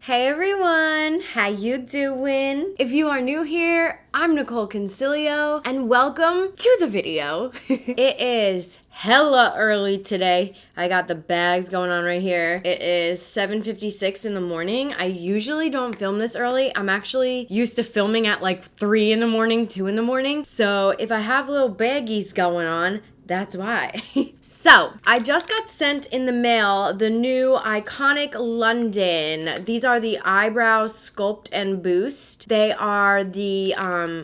Hey everyone, how you doing? If you are new here, I'm Nicol Concilio, and welcome to the video. It is hella early today. I got the bags going on right here. It is 7:56 in the morning. I usually don't film this early. I'm actually used to filming at like 3 in the morning, 2 in the morning. So if I have little baggies going on, that's why. So, I just got sent in the mail the new Iconic London. These are the Eyebrow Sculpt and Boost. They are the,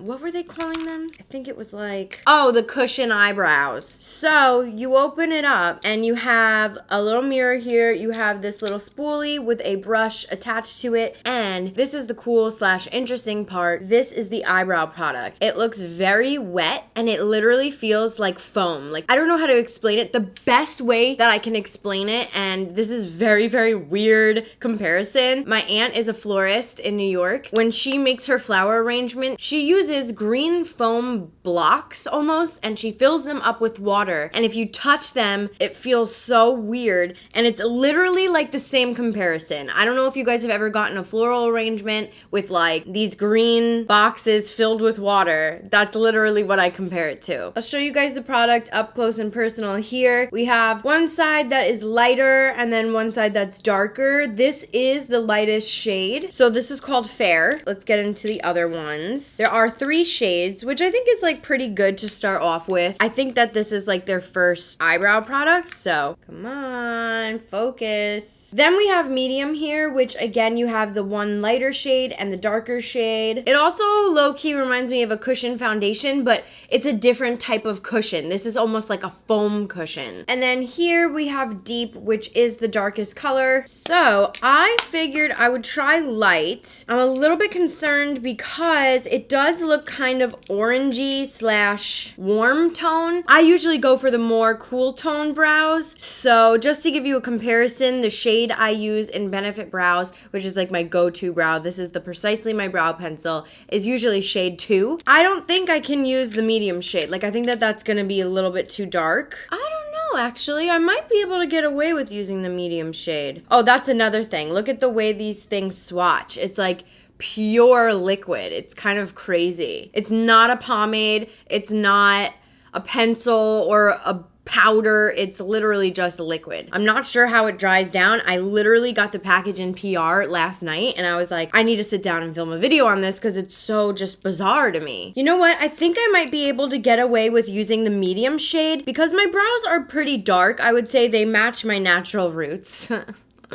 what were they calling them? I think it was like, oh, the cushion eyebrows. So, you open it up and you have a little mirror here. You have this little spoolie with a brush attached to it. And this is the cool / interesting part. This is the eyebrow product. It looks very wet and it literally feels like foam. Like, I don't know how to explain it. The best way that I can explain it, and this is very, very weird comparison. My aunt is a florist in New York. When she makes her flower arrangement, she uses green foam blocks almost, and she fills them up with water. And if you touch them, it feels so weird. And it's literally like the same comparison. I don't know if you guys have ever gotten a floral arrangement with like these green boxes filled with water. That's literally what I compare it to. I'll show you guys the product up close and personal here. We have one side that is lighter and then one side that's darker. This is the lightest shade. So this is called Fair. Let's get into the other ones. There are 3 shades, which I think is like pretty good to start off with. I think that this is like their first eyebrow product. So come on, focus. Then we have medium here, which again, you have the one lighter shade and the darker shade. It also low-key reminds me of a cushion foundation, but it's a different type of cushion. This is almost like a foam cushion. And then here we have deep, which is the darkest color. So I figured I would try light. I'm a little bit concerned because it does look kind of orangey / warm tone. I usually go for the more cool tone brows. So just to give you a comparison, the shade I use in Benefit Brows, which is like my go-to brow, this is the Precisely My Brow Pencil, is usually shade 2. I don't think I can use the medium shade. Like I think that that's gonna be a little bit too dark. I don't know, actually. I might be able to get away with using the medium shade. Oh, that's another thing. Look at the way these things swatch. It's like pure liquid. It's kind of crazy. It's not a pomade. It's not a pencil or a powder. It's literally just liquid. I'm not sure how it dries down. I literally got the package in PR last night and I was like, I need to sit down and film a video on this because it's so just bizarre to me. You know what? I think I might be able to get away with using the medium shade because my brows are pretty dark. I would say they match my natural roots.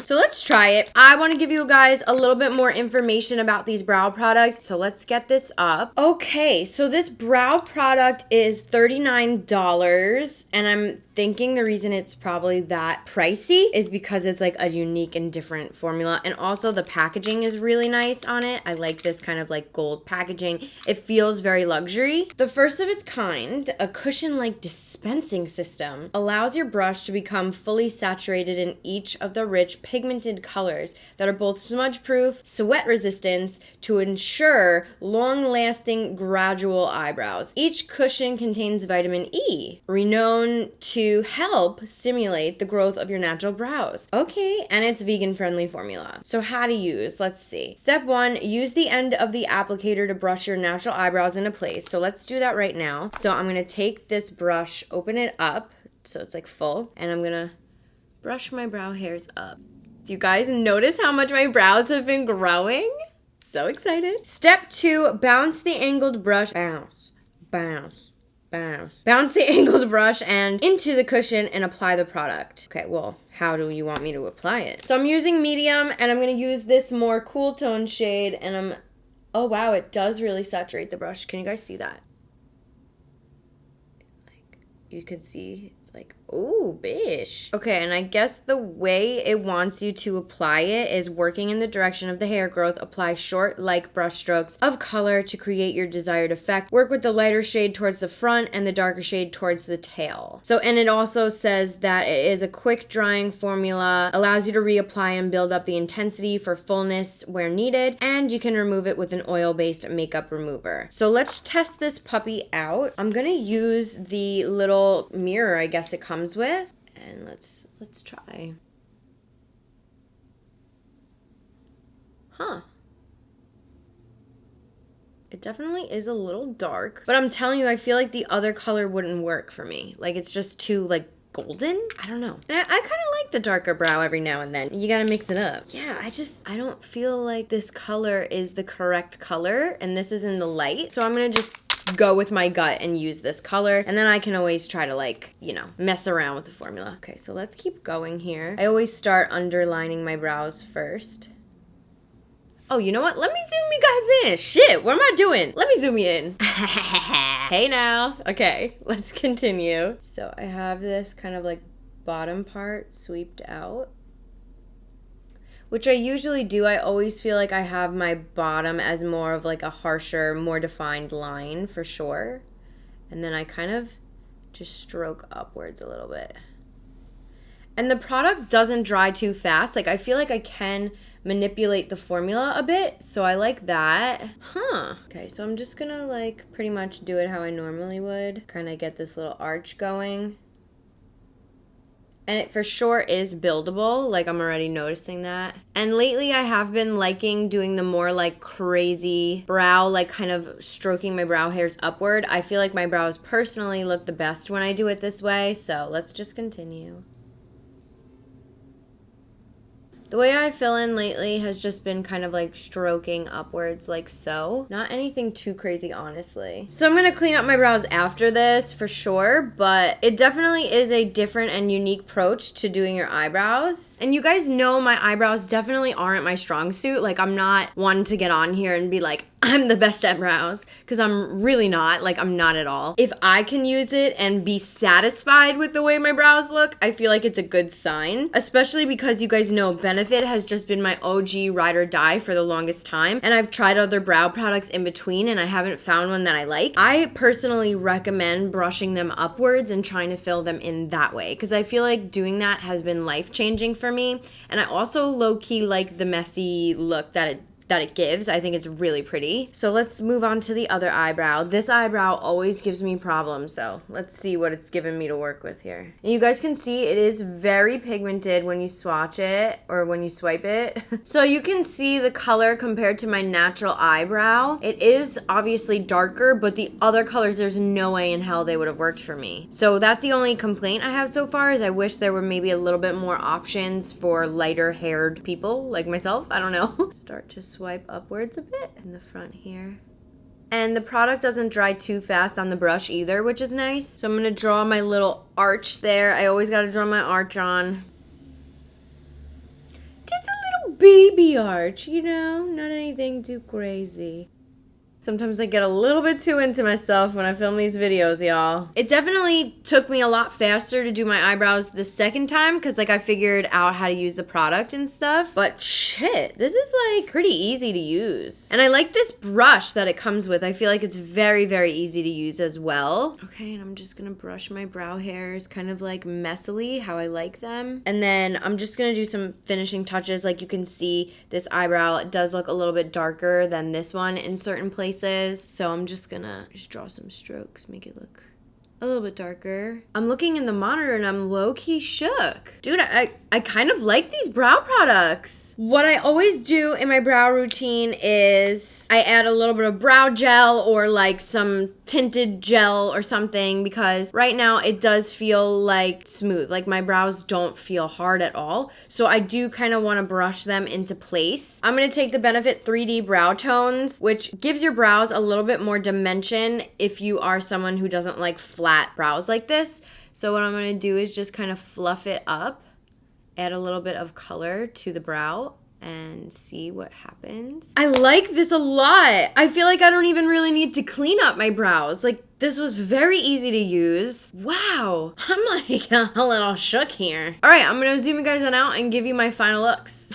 So let's try it. I want to give you guys a little bit more information about these brow products. So let's get this up. Okay, so this brow product is $39 and I'm thinking the reason it's probably that pricey is because it's like a unique and different formula. And also the packaging is really nice on it. I like this kind of like gold packaging. It feels very luxury. The first of its kind, a cushion-like dispensing system, allows your brush to become fully saturated in each of the rich pigmented colors that are both smudge-proof, sweat-resistant to ensure long-lasting gradual eyebrows. Each cushion contains vitamin E, renowned to help stimulate the growth of your natural brows. Okay, and it's vegan-friendly formula. So how to use, let's see. Step 1, use the end of the applicator to brush your natural eyebrows into place. So let's do that right now. So I'm gonna take this brush, open it up, so it's like full, and I'm gonna brush my brow hairs up. Do you guys notice how much my brows have been growing? So excited. Step 2, bounce the angled brush, bounce, bounce the angled brush and into the cushion and apply the product. Okay, well, how do you want me to apply it? So I'm using medium and I'm gonna use this more cool tone shade and oh wow, it does really saturate the brush. Can you guys see that? Like, you can see it's like, oh, bish. Okay, and I guess the way it wants you to apply it is working in the direction of the hair growth. Apply short, light brush strokes of color to create your desired effect. Work with the lighter shade towards the front and the darker shade towards the tail. So, and it also says that it is a quick drying formula, allows you to reapply and build up the intensity for fullness where needed, and you can remove it with an oil-based makeup remover. So let's test this puppy out. I'm gonna use the little mirror, I guess it comes with, and let's try. Huh. It definitely is a little dark, but I'm telling you, I feel like the other color wouldn't work for me. Like, it's just too, like, golden? I don't know. I kind of like the darker brow every now and then. You gotta mix it up. Yeah, I don't feel like this color is the correct color, and this is in the light. So I'm gonna just go with my gut and use this color, and then I can always try to, like, you know, mess around with the formula. Okay, so let's keep going here. I always start underlining my brows first. Oh, you know what? Let me zoom you guys in. Shit, what am I doing? Let me zoom you in. Hey now. Okay, let's continue. So I have this kind of like bottom part sweeped out, which I usually do. I always feel like I have my bottom as more of like a harsher, more defined line for sure. And then I kind of just stroke upwards a little bit. And the product doesn't dry too fast. Like, I feel like I can manipulate the formula a bit, so I like that. Huh. Okay, so I'm just gonna like pretty much do it how I normally would. Kind of get this little arch going. And it for sure is buildable, like I'm already noticing that. And lately I have been liking doing the more like crazy brow, like kind of stroking my brow hairs upward. I feel like my brows personally look the best when I do it this way, so let's just continue. The way I fill in lately has just been kind of like stroking upwards like so. Not anything too crazy, honestly. So I'm gonna clean up my brows after this for sure, but it definitely is a different and unique approach to doing your eyebrows. And you guys know my eyebrows definitely aren't my strong suit. Like, I'm not one to get on here and be like, I'm the best at brows, because I'm really not. Like, I'm not at all. If I can use it and be satisfied with the way my brows look, I feel like it's a good sign, especially because you guys know Benefit has just been my OG ride or die for the longest time, and I've tried other brow products in between and I haven't found one that I like. I personally recommend brushing them upwards and trying to fill them in that way, because I feel like doing that has been life-changing for me, and I also low-key like the messy look that it gives. I think it's really pretty. So let's move on to the other eyebrow. This eyebrow always gives me problems though. Let's see what it's given me to work with here. And you guys can see it is very pigmented when you swatch it or when you swipe it. So you can see the color compared to my natural eyebrow. It is obviously darker, but the other colors, there's no way in hell they would have worked for me. So that's the only complaint I have so far, is I wish there were maybe a little bit more options for lighter haired people like myself. I don't know. Start to swipe upwards a bit in the front here. And the product doesn't dry too fast on the brush either, which is nice. So I'm gonna draw my little arch there. I always gotta draw my arch on. Just a little baby arch, you know? Not anything too crazy. Sometimes I get a little bit too into myself when I film these videos, y'all. It definitely took me a lot faster to do my eyebrows the second time, because like I figured out how to use the product and stuff. But shit, this is like pretty easy to use. And I like this brush that it comes with. I feel like it's very, very easy to use as well. Okay, and I'm just gonna brush my brow hairs kind of like messily, how I like them. And then I'm just gonna do some finishing touches. Like you can see this eyebrow, it does look a little bit darker than this one in certain places. So I'm just gonna draw some strokes, make it look a little bit darker. I'm looking in the monitor and I'm low-key shook. Dude, I kind of like these brow products. What I always do in my brow routine is I add a little bit of brow gel or like some tinted gel or something, because right now it does feel like smooth. Like my brows don't feel hard at all. So I do kind of want to brush them into place. I'm going to take the Benefit 3D Brow Tones, which gives your brows a little bit more dimension if you are someone who doesn't like flat brows like this. So what I'm going to do is just kind of fluff it up, add a little bit of color to the brow, and see what happens. I like this a lot. I feel like I don't even really need to clean up my brows. Like, this was very easy to use. Wow, I'm like a little shook here. All right, I'm gonna zoom you guys on out and give you my final looks.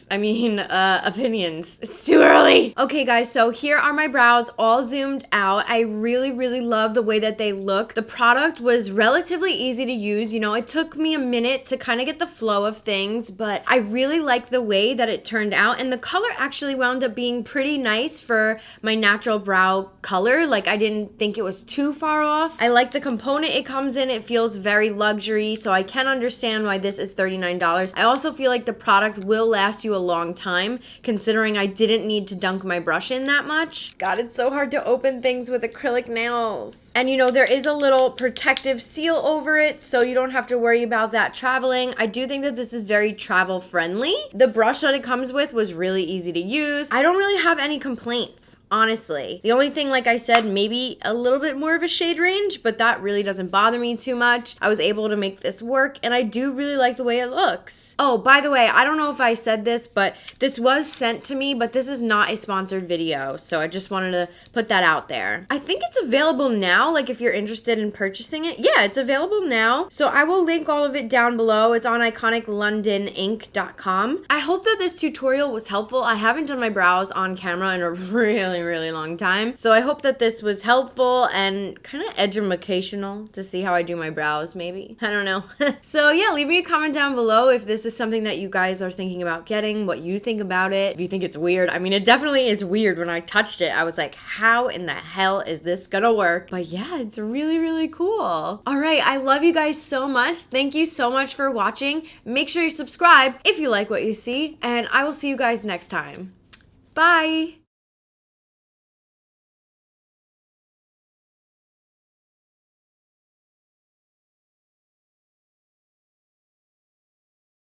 Opinions. It's too early. Okay guys, so here are my brows all zoomed out. I really, really love the way that they look. The product was relatively easy to use. You know, it took me a minute to kind of get the flow of things, but I really like the way that it turned out, and the color actually wound up being pretty nice for my natural brow color. Like, I didn't think it was too far off. I like the component it comes in. It feels very luxury, so I can understand why this is $39. I also feel like the product will last last you a long time, considering I didn't need to dunk my brush in that much. God, it's so hard to open things with acrylic nails. And you know, there is a little protective seal over it, so you don't have to worry about that traveling. I do think that this is very travel friendly. The brush that it comes with was really easy to use. I don't really have any complaints, honestly. The only thing, like I said, maybe a little bit more of a shade range, but that really doesn't bother me too much. I was able to make this work, and I do really like the way it looks. Oh, by the way, I don't know if I said this, but this was sent to me, but this is not a sponsored video, so I just wanted to put that out there. I think it's available now, like if you're interested in purchasing it. Yeah, it's available now, so I will link all of it down below. It's on iconiclondoninc.com. I hope that this tutorial was helpful. I haven't done my brows on camera in a really long time, so I hope that this was helpful and kind of educational to see how I do my brows, maybe. I don't know. So yeah, leave me a comment down below if this is something that you guys are thinking about getting, what you think about it, if you think it's weird. I mean, it definitely is weird. When I touched it, I was like, how in the hell is this gonna work? But yeah, it's really cool. All right, I love you guys so much. Thank you so much for watching. Make sure you subscribe if you like what you see, and I will see you guys next time. Bye.